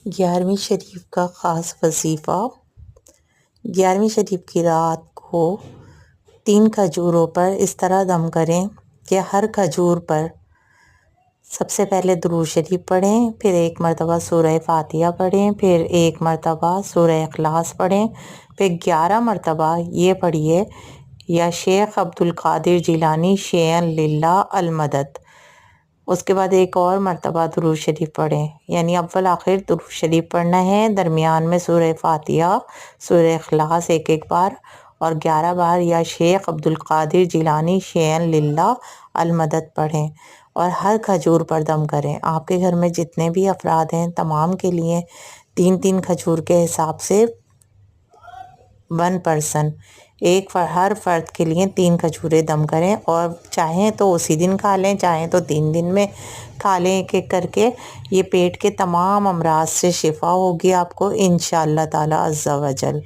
11ویں شریف کا خاص وظیفہ۔ 11ویں شریف کی رات کو 3 کھجوروں پر اس طرح دم کریں کہ ہر کھجور پر سب سے پہلے درود شریف پڑھیں، پھر 1 مرتبہ سورہ فاتحہ پڑھیں، پھر 1 مرتبہ سورہ اخلاص پڑھیں، پھر 11 مرتبہ یہ پڑھیے یا شیخ عبدالقادر جیلانی شیئا للہ المدد۔ اس کے بعد ایک اور مرتبہ درود شریف پڑھیں، یعنی اول آخر درود شریف پڑھنا ہے، درمیان میں سورہ فاتحہ، سورہ اخلاص ایک بار اور 11 بار یا شیخ عبدالقادر جیلانی شیئا للہ المدد پڑھیں اور ہر کھجور پر دم کریں۔ آپ کے گھر میں جتنے بھی افراد ہیں تمام کے لیے 3 کھجور کے حساب سے 1 پرسن ہر فرد کے لیے 3 کھجوریں دم کریں، اور چاہیں تو اسی دن کھا لیں، چاہیں تو 3 دن میں کھا لیں ایک ایک کر کے۔ یہ پیٹ کے تمام امراض سے شفا ہوگی آپ کو انشاءاللہ تعالی عز و جل۔